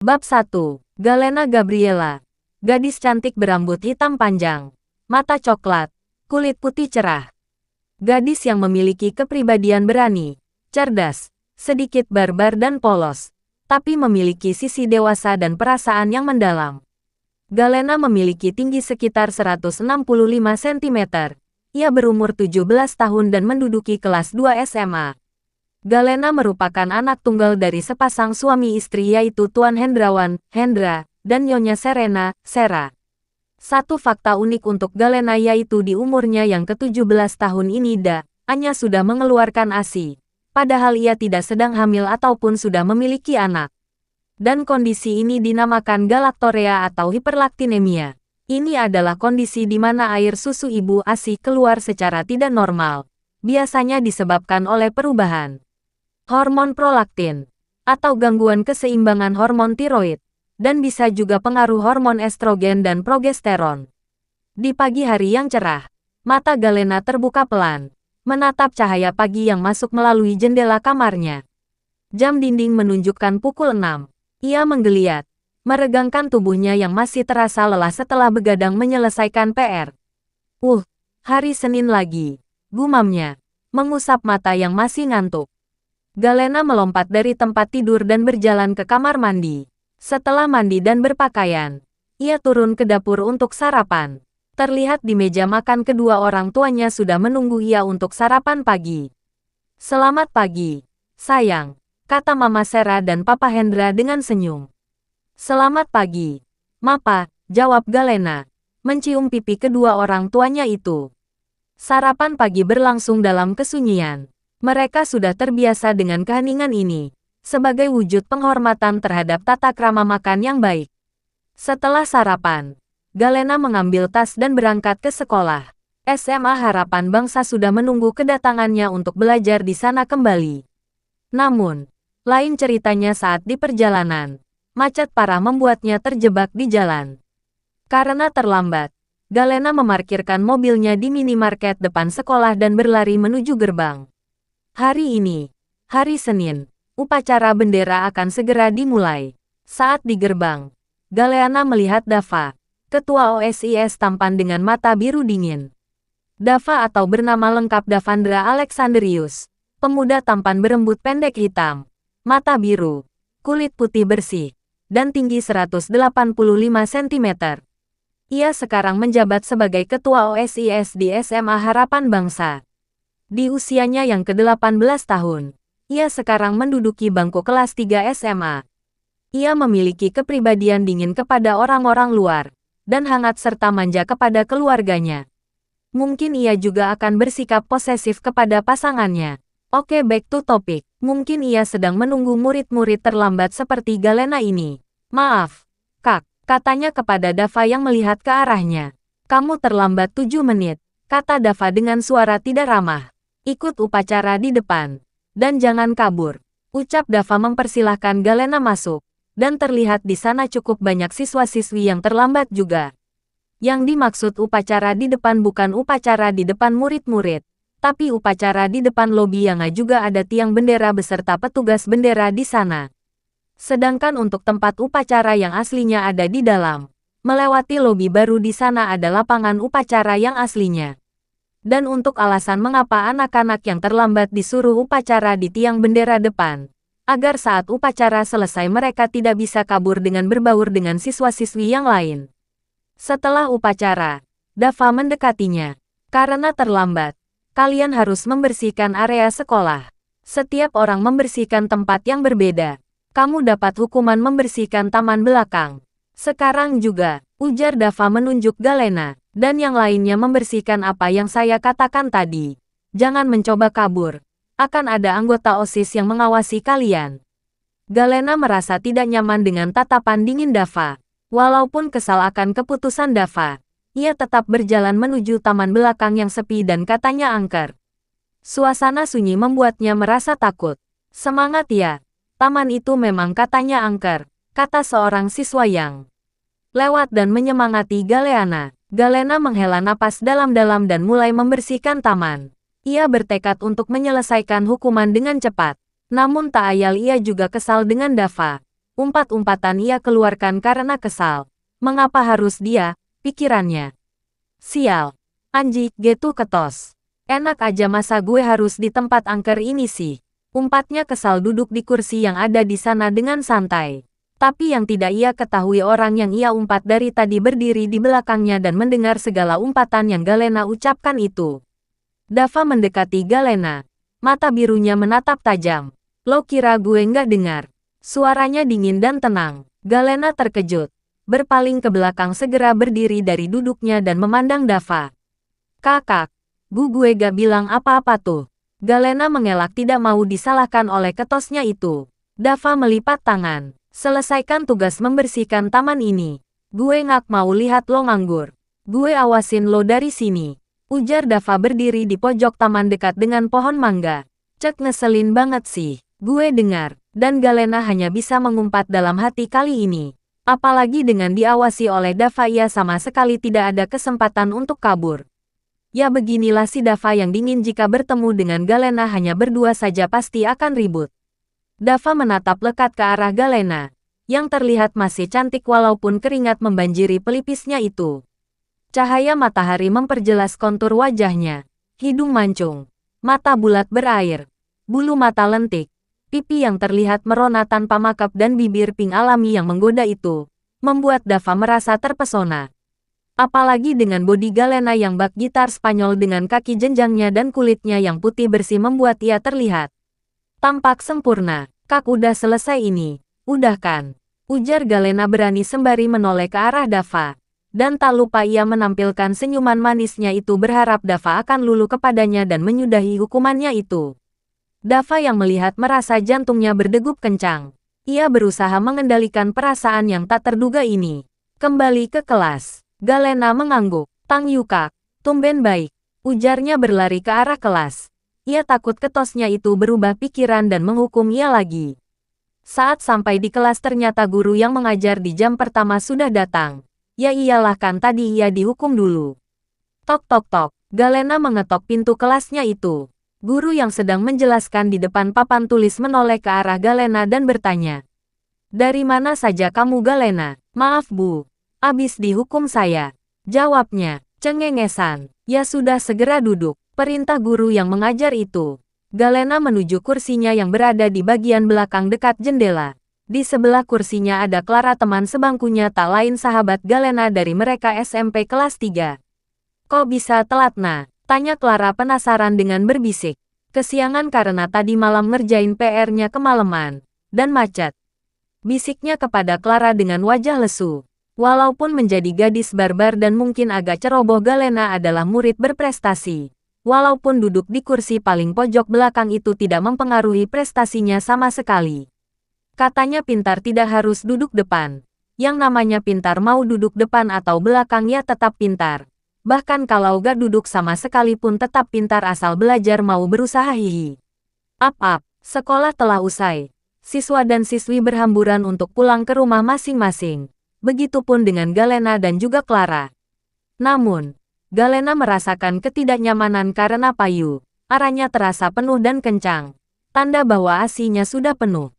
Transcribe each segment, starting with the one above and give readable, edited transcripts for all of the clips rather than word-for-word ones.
Bab 1. Galena Gabriela. Gadis cantik berambut hitam panjang, mata coklat, kulit putih cerah. Gadis yang memiliki kepribadian berani, cerdas, sedikit barbar dan polos, tapi memiliki sisi dewasa dan perasaan yang mendalam. Galena memiliki tinggi sekitar 165 cm. Ia berumur 17 tahun dan menduduki kelas 2 SMA. Galena merupakan anak tunggal dari sepasang suami istri yaitu Tuan Hendrawan, Hendra, dan Nyonya Serena, Sera. Satu fakta unik untuk Galena yaitu di umurnya yang ke-17 tahun ini Anya sudah mengeluarkan ASI, padahal ia tidak sedang hamil ataupun sudah memiliki anak. Dan kondisi ini dinamakan galaktorea atau hiperlaktinemia. Ini adalah kondisi di mana air susu ibu ASI keluar secara tidak normal, biasanya disebabkan oleh perubahan hormon prolaktin, atau gangguan keseimbangan hormon tiroid, dan bisa juga pengaruh hormon estrogen dan progesteron. Di pagi hari yang cerah, mata Galena terbuka pelan, menatap cahaya pagi yang masuk melalui jendela kamarnya. Jam dinding menunjukkan pukul 6. Ia menggeliat, meregangkan tubuhnya yang masih terasa lelah setelah begadang menyelesaikan PR. Hari Senin lagi, gumamnya, mengusap mata yang masih ngantuk. Galena melompat dari tempat tidur dan berjalan ke kamar mandi. Setelah mandi dan berpakaian, ia turun ke dapur untuk sarapan. Terlihat di meja makan kedua orang tuanya sudah menunggu ia untuk sarapan pagi. "Selamat pagi, sayang," kata Mama Sera dan Papa Hendra dengan senyum. "Selamat pagi, Mapa," jawab Galena, mencium pipi kedua orang tuanya itu. Sarapan pagi berlangsung dalam kesunyian. Mereka sudah terbiasa dengan keheningan ini, sebagai wujud penghormatan terhadap tata krama makan yang baik. Setelah sarapan, Galena mengambil tas dan berangkat ke sekolah. SMA Harapan Bangsa sudah menunggu kedatangannya untuk belajar di sana kembali. Namun, lain ceritanya saat di perjalanan. Macet parah membuatnya terjebak di jalan. Karena terlambat, Galena memarkirkan mobilnya di minimarket depan sekolah dan berlari menuju gerbang. Hari ini, hari Senin, upacara bendera akan segera dimulai. Saat di gerbang, Galena melihat Dava, ketua OSIS tampan dengan mata biru dingin. Dava atau bernama lengkap Davandra Alexandrius, pemuda tampan berembut pendek hitam, mata biru, kulit putih bersih, dan tinggi 185 cm. Ia sekarang menjabat sebagai ketua OSIS di SMA Harapan Bangsa. Di usianya yang ke-18 tahun, ia sekarang menduduki bangku kelas 3 SMA. Ia memiliki kepribadian dingin kepada orang-orang luar, dan hangat serta manja kepada keluarganya. Mungkin ia juga akan bersikap posesif kepada pasangannya. Oke, back to topic. Mungkin ia sedang menunggu murid-murid terlambat seperti Galena ini. "Maaf, Kak," katanya kepada Dava yang melihat ke arahnya. "Kamu terlambat 7 menit, kata Dava dengan suara tidak ramah. "Ikut upacara di depan, dan jangan kabur," ucap Dava mempersilahkan Galena masuk, dan terlihat di sana cukup banyak siswa-siswi yang terlambat juga. Yang dimaksud upacara di depan bukan upacara di depan murid-murid, tapi upacara di depan lobi yang juga ada tiang bendera beserta petugas bendera di sana. Sedangkan untuk tempat upacara yang aslinya ada di dalam, melewati lobi baru di sana ada lapangan upacara yang aslinya. Dan untuk alasan mengapa anak-anak yang terlambat disuruh upacara di tiang bendera depan, agar saat upacara selesai mereka tidak bisa kabur dengan berbaur dengan siswa-siswi yang lain. Setelah upacara, Dava mendekatinya. "Karena terlambat, kalian harus membersihkan area sekolah. Setiap orang membersihkan tempat yang berbeda. Kamu dapat hukuman membersihkan taman belakang. Sekarang juga," ujar Dava menunjuk Galena. "Dan yang lainnya membersihkan apa yang saya katakan tadi. Jangan mencoba kabur. Akan ada anggota OSIS yang mengawasi kalian." Galena merasa tidak nyaman dengan tatapan dingin Dava. Walaupun kesal akan keputusan Dava, ia tetap berjalan menuju taman belakang yang sepi dan katanya angker. Suasana sunyi membuatnya merasa takut. "Semangat ya, taman itu memang katanya angker," kata seorang siswa yang lewat dan menyemangati Galena. Galena menghela napas dalam-dalam dan mulai membersihkan taman. Ia bertekad untuk menyelesaikan hukuman dengan cepat. Namun tak ayal ia juga kesal dengan Dava. Umpat-umpatan ia keluarkan karena kesal. Mengapa harus dia? Pikirannya. Sial. Anjing, gitu ketos. Enak aja masa gue harus di tempat angker ini sih. Umpatnya kesal duduk di kursi yang ada di sana dengan santai. Tapi yang tidak ia ketahui orang yang ia umpat dari tadi berdiri di belakangnya dan mendengar segala umpatan yang Galena ucapkan itu. Dava mendekati Galena. Mata birunya menatap tajam. Lo kira gue nggak dengar? Suaranya dingin dan tenang. Galena terkejut. Berpaling ke belakang segera berdiri dari duduknya dan memandang Dava. Kakak, gue gak bilang apa-apa tuh. Galena mengelak tidak mau disalahkan oleh ketosnya itu. Dava melipat tangan. Selesaikan tugas membersihkan taman ini. Gue nggak mau lihat lo nganggur. Gue awasin lo dari sini. Ujar Dava berdiri di pojok taman dekat dengan pohon mangga. Cek ngeselin banget sih. Gue dengar. Dan Galena hanya bisa mengumpat dalam hati kali ini. Apalagi dengan diawasi oleh Dava ia sama sekali tidak ada kesempatan untuk kabur. Ya beginilah si Dava yang dingin jika bertemu dengan Galena hanya berdua saja pasti akan ribut. Dava menatap lekat ke arah Galena, yang terlihat masih cantik walaupun keringat membanjiri pelipisnya itu. Cahaya matahari memperjelas kontur wajahnya, hidung mancung, mata bulat berair, bulu mata lentik, pipi yang terlihat merona tanpa makeup dan bibir pink alami yang menggoda itu, membuat Dava merasa terpesona. Apalagi dengan bodi Galena yang bak gitar Spanyol dengan kaki jenjangnya dan kulitnya yang putih bersih membuat ia terlihat tampak sempurna. Kak udah selesai ini, udah kan? Ujar Galena berani sembari menoleh ke arah Dava. Dan tak lupa ia menampilkan senyuman manisnya itu berharap Dava akan luluh kepadanya dan menyudahi hukumannya itu. Dava yang melihat merasa jantungnya berdegup kencang. Ia berusaha mengendalikan perasaan yang tak terduga ini. Kembali ke kelas. Galena mengangguk. Tang Yukak, tumben baik. Ujarnya berlari ke arah kelas. Ia takut ketosnya itu berubah pikiran dan menghukum ia lagi. Saat sampai di kelas ternyata guru yang mengajar di jam pertama sudah datang. Ya iyalah kan tadi ia dihukum dulu. Tok tok tok. Galena mengetok pintu kelasnya itu. Guru yang sedang menjelaskan di depan papan tulis menoleh ke arah Galena dan bertanya. Dari mana saja kamu Galena? Maaf Bu. Abis dihukum saya. Jawabnya, cengengesan. Ya sudah segera duduk. Perintah guru yang mengajar itu. Galena menuju kursinya yang berada di bagian belakang dekat jendela. Di sebelah kursinya ada Clara teman sebangkunya tak lain sahabat Galena dari mereka SMP kelas 3. Kok bisa telat nah? Tanya Clara penasaran dengan berbisik. Kesiangan karena tadi malam ngerjain PR-nya kemalaman. Dan macet. Bisiknya kepada Clara dengan wajah lesu. Walaupun menjadi gadis barbar dan mungkin agak ceroboh Galena adalah murid berprestasi. Walaupun duduk di kursi paling pojok belakang itu tidak mempengaruhi prestasinya sama sekali. Katanya pintar tidak harus duduk depan. Yang namanya pintar mau duduk depan atau belakang ya tetap pintar. Bahkan kalau gak duduk sama sekali pun tetap pintar asal belajar mau berusaha hihi. Ap, sekolah telah usai. Siswa dan siswi berhamburan untuk pulang ke rumah masing-masing. Begitupun dengan Galena dan juga Clara. Namun, Galena merasakan ketidaknyamanan karena payu. Arahnya terasa penuh dan kencang. Tanda bahwa ASI-nya sudah penuh.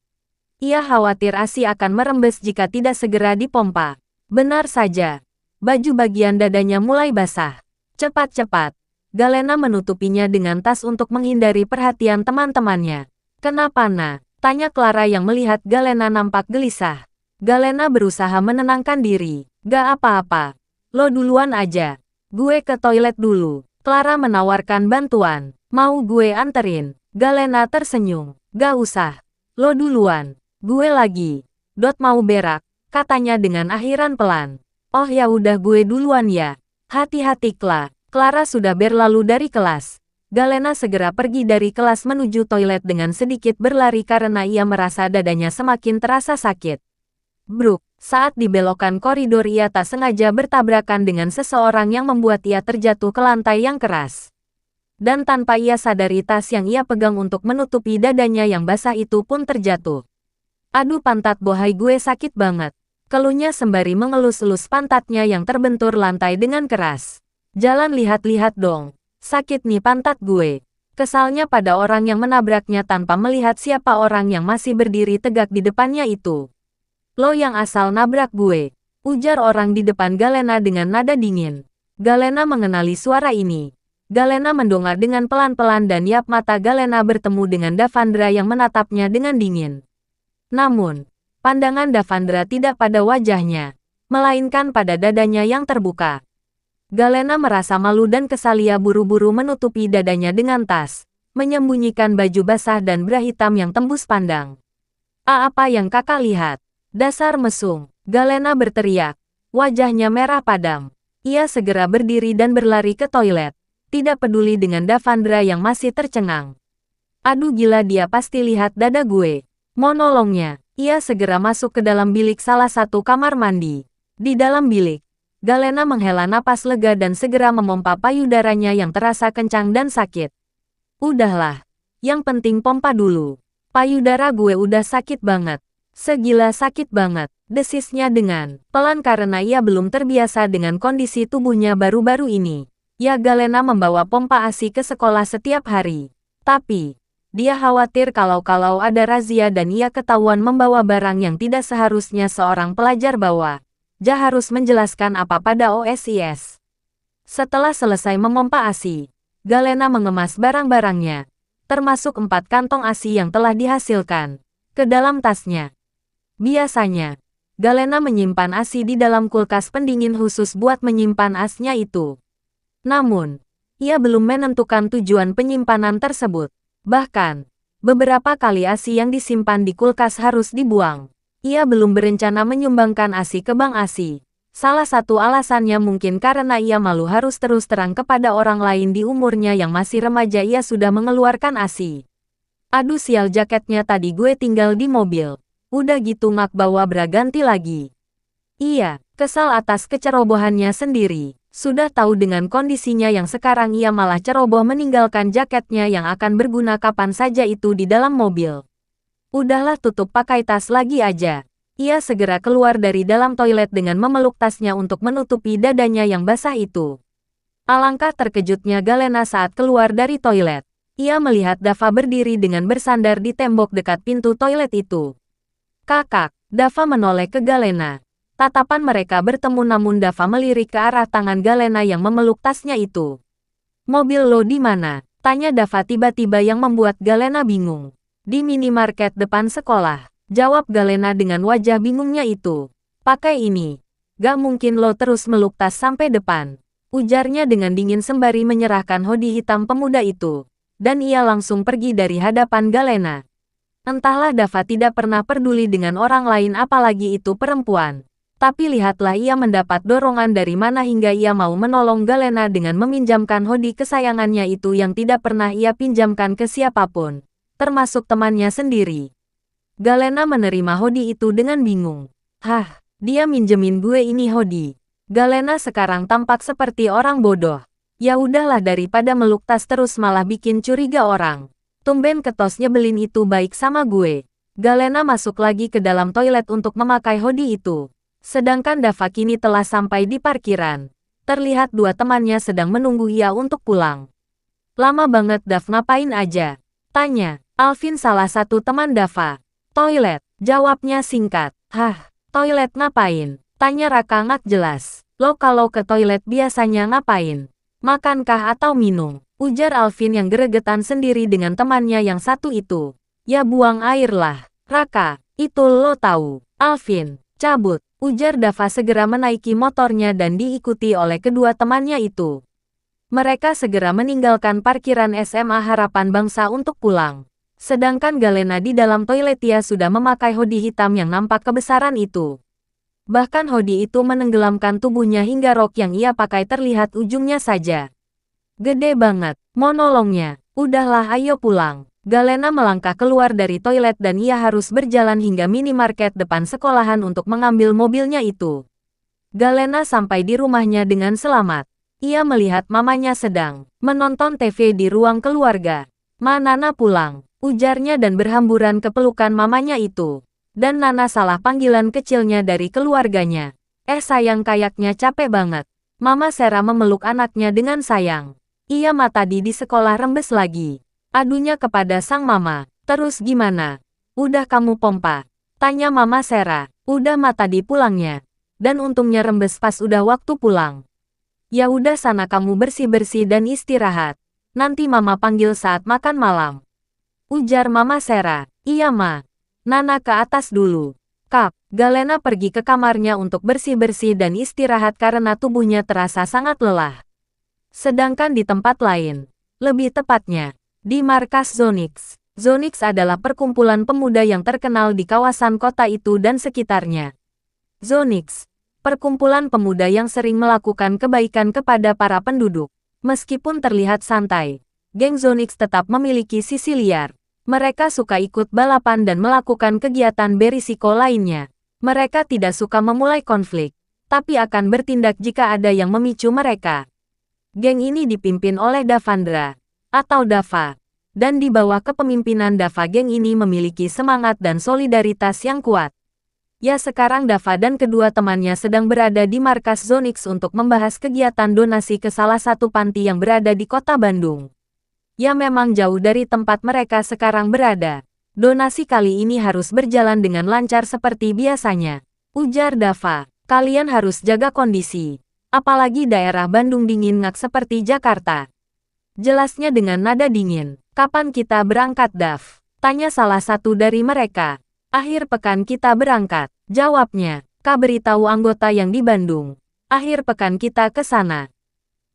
Ia khawatir ASI akan merembes jika tidak segera dipompa. Benar saja. Baju bagian dadanya mulai basah. Cepat-cepat. Galena menutupinya dengan tas untuk menghindari perhatian teman-temannya. Kenapa nah? Tanya Clara yang melihat Galena nampak gelisah. Galena berusaha menenangkan diri. Gak apa-apa. Lo duluan aja. Gue ke toilet dulu. Clara menawarkan bantuan. Mau gue anterin? Galena tersenyum. Gak usah. Lo duluan. Gue lagi. Mau berak. Katanya dengan akhiran pelan. Oh ya udah gue duluan ya. Hati-hati Cla. Clara sudah berlalu dari kelas. Galena segera pergi dari kelas menuju toilet dengan sedikit berlari karena ia merasa dadanya semakin terasa sakit. Bruk, saat di belokan koridor ia tak sengaja bertabrakan dengan seseorang yang membuat ia terjatuh ke lantai yang keras. Dan tanpa ia sadari tas yang ia pegang untuk menutupi dadanya yang basah itu pun terjatuh. Aduh pantat bohai gue sakit banget. Keluhnya sembari mengelus-elus pantatnya yang terbentur lantai dengan keras. Jalan lihat-lihat dong. Sakit nih pantat gue. Kesalnya pada orang yang menabraknya tanpa melihat siapa orang yang masih berdiri tegak di depannya itu. Lo yang asal nabrak gue, ujar orang di depan Galena dengan nada dingin. Galena mengenali suara ini. Galena mendongak dengan pelan-pelan dan yap mata Galena bertemu dengan Devendra yang menatapnya dengan dingin. Namun, pandangan Devendra tidak pada wajahnya, melainkan pada dadanya yang terbuka. Galena merasa malu dan kesal. Ia buru-buru menutupi dadanya dengan tas, menyembunyikan baju basah dan bra hitam yang tembus pandang. Apa yang kakak lihat? Dasar mesum, Galena berteriak. Wajahnya merah padam. Ia segera berdiri dan berlari ke toilet, tidak peduli dengan Devendra yang masih tercengang. Aduh gila, dia pasti lihat dada gue. Monolongnya, ia segera masuk ke dalam bilik salah satu kamar mandi. Di dalam bilik, Galena menghela napas lega dan segera memompa payudaranya yang terasa kencang dan sakit. Udahlah, yang penting pompa dulu. Payudara gue udah sakit banget. Segila sakit banget, desisnya dengan pelan karena ia belum terbiasa dengan kondisi tubuhnya baru-baru ini. Ya, Galena membawa pompa ASI ke sekolah setiap hari. Tapi, dia khawatir kalau ada razia dan ia ketahuan membawa barang yang tidak seharusnya seorang pelajar bawa. Dia harus menjelaskan apa pada OSIS. Setelah selesai memompa ASI, Galena mengemas barang-barangnya, termasuk 4 kantong ASI yang telah dihasilkan, ke dalam tasnya. Biasanya, Galena menyimpan ASI di dalam kulkas pendingin khusus buat menyimpan asnya itu. Namun, ia belum menentukan tujuan penyimpanan tersebut. Bahkan, beberapa kali ASI yang disimpan di kulkas harus dibuang. Ia belum berencana menyumbangkan ASI ke bank ASI. Salah satu alasannya mungkin karena ia malu harus terus terang kepada orang lain di umurnya yang masih remaja ia sudah mengeluarkan ASI. Aduh sial, jaketnya tadi gue tinggal di mobil. Udah gitu ngak bawa bra ganti lagi. Iya, kesal atas kecerobohannya sendiri. Sudah tahu dengan kondisinya yang sekarang ia malah ceroboh meninggalkan jaketnya yang akan berguna kapan saja itu di dalam mobil. Udahlah, tutup pakai tas lagi aja. Ia segera keluar dari dalam toilet dengan memeluk tasnya untuk menutupi dadanya yang basah itu. Alangkah terkejutnya Galena saat keluar dari toilet. Ia melihat Dava berdiri dengan bersandar di tembok dekat pintu toilet itu. Kakak, Dava menoleh ke Galena. Tatapan mereka bertemu namun Dava melirik ke arah tangan Galena yang memeluk tasnya itu. Mobil lo di mana? Tanya Dava tiba-tiba yang membuat Galena bingung. Di minimarket depan sekolah, jawab Galena dengan wajah bingungnya itu. Pakai ini. Gak mungkin lo terus meluk tas sampai depan. Ujarnya dengan dingin sembari menyerahkan hoodie hitam pemuda itu. Dan ia langsung pergi dari hadapan Galena. Entahlah, Dava tidak pernah peduli dengan orang lain apalagi itu perempuan. Tapi lihatlah ia mendapat dorongan dari mana hingga ia mau menolong Galena dengan meminjamkan hoodie kesayangannya itu yang tidak pernah ia pinjamkan ke siapapun, termasuk temannya sendiri. Galena menerima hoodie itu dengan bingung. Hah, dia minjemin gue ini hoodie. Galena sekarang tampak seperti orang bodoh. Ya udahlah, daripada meluk tas terus malah bikin curiga orang. Tumben ketos nyebelin itu baik sama gue. Galena masuk lagi ke dalam toilet untuk memakai hoodie itu. Sedangkan Dava kini telah sampai di parkiran. Terlihat dua temannya sedang menunggu ia untuk pulang. Lama banget Dav, ngapain aja? Tanya Alvin, salah satu teman Dava. Toilet, jawabnya singkat. Hah, toilet ngapain? Tanya Raka ngak jelas. Lo kalau ke toilet biasanya ngapain? Makankah atau minum? Ujar Alvin yang geregetan sendiri dengan temannya yang satu itu. Ya buang air lah. Raka, itu lo tahu. Alvin, cabut. Ujar Dava segera menaiki motornya dan diikuti oleh kedua temannya itu. Mereka segera meninggalkan parkiran SMA Harapan Bangsa untuk pulang. Sedangkan Galena di dalam toilet ia sudah memakai hoodie hitam yang nampak kebesaran itu. Bahkan hoodie itu menenggelamkan tubuhnya hingga rok yang ia pakai terlihat ujungnya saja. Gede banget, monolongnya. Udahlah, ayo pulang. Galena melangkah keluar dari toilet dan ia harus berjalan hingga minimarket depan sekolahan untuk mengambil mobilnya itu. Galena sampai di rumahnya dengan selamat. Ia melihat mamanya sedang menonton TV di ruang keluarga. "Ma, Nana pulang," ujarnya dan berhamburan ke pelukan mamanya itu. Dan Nana salah panggilan kecilnya dari keluarganya. Sayang, kayaknya capek banget. Mama Sera memeluk anaknya dengan sayang. Iya, Ma, tadi di sekolah rembes lagi. Adunya kepada sang mama. Terus gimana? Udah kamu pompa? Tanya Mama Sera. Udah mata di pulangnya. Dan untungnya rembes pas udah waktu pulang. Ya udah sana kamu bersih-bersih dan istirahat. Nanti mama panggil saat makan malam. Ujar Mama Sera. Iya ma. Nana ke atas dulu. Kap, Galena pergi ke kamarnya untuk bersih-bersih dan istirahat karena tubuhnya terasa sangat lelah. Sedangkan di tempat lain, lebih tepatnya, di markas Zonix. Zonix adalah perkumpulan pemuda yang terkenal di kawasan kota itu dan sekitarnya. Zonix, perkumpulan pemuda yang sering melakukan kebaikan kepada para penduduk. Meskipun terlihat santai, geng Zonix tetap memiliki sisi liar. Mereka suka ikut balapan dan melakukan kegiatan berisiko lainnya. Mereka tidak suka memulai konflik, tapi akan bertindak jika ada yang memicu mereka. Geng ini dipimpin oleh Davandra, atau Dava, dan di bawah kepemimpinan Dava geng ini memiliki semangat dan solidaritas yang kuat. Ya sekarang Dava dan kedua temannya sedang berada di markas Zonix untuk membahas kegiatan donasi ke salah satu panti yang berada di kota Bandung. Ya memang jauh dari tempat mereka sekarang berada. Donasi kali ini harus berjalan dengan lancar seperti biasanya. Ujar Dava, kalian harus jaga kondisi. Apalagi daerah Bandung dingin ngak seperti Jakarta. Jelasnya dengan nada dingin. Kapan kita berangkat Dav? Tanya salah satu dari mereka. Akhir pekan kita berangkat. Jawabnya, Kak beritahu anggota yang di Bandung. Akhir pekan kita ke sana.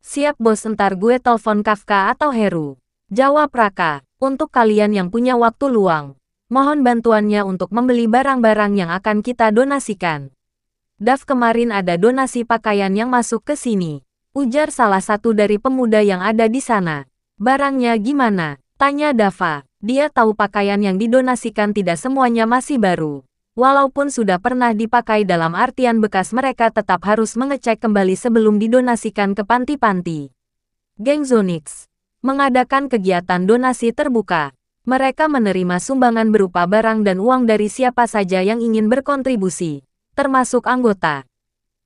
Siap bos, ntar gue telepon Kafka atau Heru. Jawab Raka, untuk kalian yang punya waktu luang, mohon bantuannya untuk membeli barang-barang yang akan kita donasikan. Dav, kemarin ada donasi pakaian yang masuk ke sini. Ujar salah satu dari pemuda yang ada di sana. Barangnya gimana? Tanya Dava. Dia tahu pakaian yang didonasikan tidak semuanya masih baru. Walaupun sudah pernah dipakai dalam artian bekas, mereka tetap harus mengecek kembali sebelum didonasikan ke panti-panti. Geng Zonix mengadakan kegiatan donasi terbuka. Mereka menerima sumbangan berupa barang dan uang dari siapa saja yang ingin berkontribusi, termasuk anggota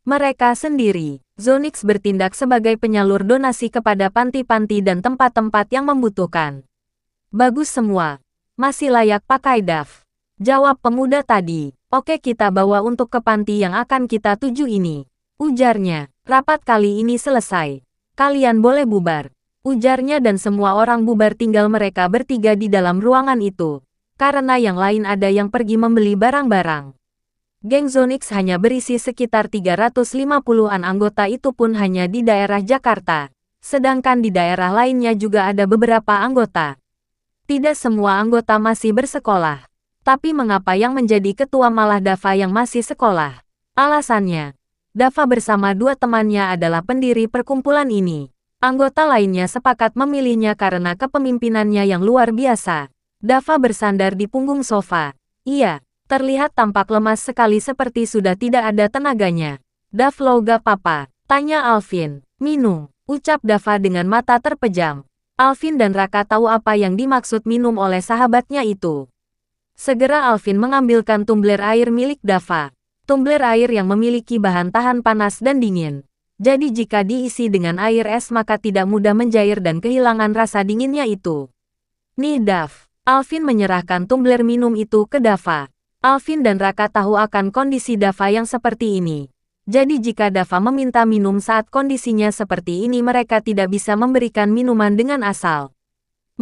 mereka sendiri. Zonix bertindak sebagai penyalur donasi kepada panti-panti dan tempat-tempat yang membutuhkan. Bagus semua. Masih layak pakai Dav. Jawab pemuda tadi. Oke, kita bawa untuk ke panti yang akan kita tuju ini. Ujarnya. Rapat kali ini selesai. Kalian boleh bubar. Ujarnya dan semua orang bubar, tinggal mereka bertiga di dalam ruangan itu. Karena yang lain ada yang pergi membeli barang-barang. Geng Zonix hanya berisi sekitar 350-an anggota, itu pun hanya di daerah Jakarta. Sedangkan di daerah lainnya juga ada beberapa anggota. Tidak semua anggota masih bersekolah. Tapi mengapa yang menjadi ketua malah Dava yang masih sekolah? Alasannya, Dava bersama dua temannya adalah pendiri perkumpulan ini. Anggota lainnya sepakat memilihnya karena kepemimpinannya yang luar biasa. Dava bersandar di punggung sofa. Iya, terlihat tampak lemas sekali seperti sudah tidak ada tenaganya. Dav, lo gak apa-apa? Tanya Alvin. Minum, ucap Dava dengan mata terpejam. Alvin dan Raka tahu apa yang dimaksud minum oleh sahabatnya itu. Segera Alvin mengambilkan tumbler air milik Dava. Tumbler air yang memiliki bahan tahan panas dan dingin. Jadi jika diisi dengan air es maka tidak mudah mencair dan kehilangan rasa dinginnya itu. Nih Dav. Alvin menyerahkan tumbler minum itu ke Dava. Alvin dan Raka tahu akan kondisi Dava yang seperti ini. Jadi jika Dava meminta minum saat kondisinya seperti ini, mereka tidak bisa memberikan minuman dengan asal.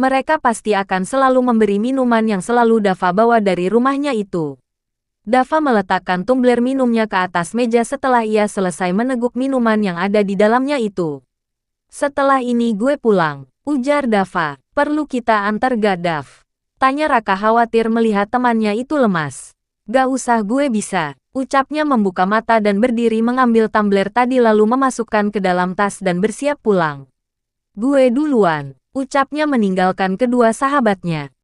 Mereka pasti akan selalu memberi minuman yang selalu Dava bawa dari rumahnya itu. Dava meletakkan tumbler minumnya ke atas meja setelah ia selesai meneguk minuman yang ada di dalamnya itu. Setelah ini gue pulang, ujar Dava. Perlu kita antar gak Dav? Tanya Raka khawatir melihat temannya itu lemas. Gak usah, gue bisa. Ucapnya membuka mata dan berdiri mengambil tumbler tadi lalu memasukkan ke dalam tas dan bersiap pulang. Gue duluan, ucapnya meninggalkan kedua sahabatnya.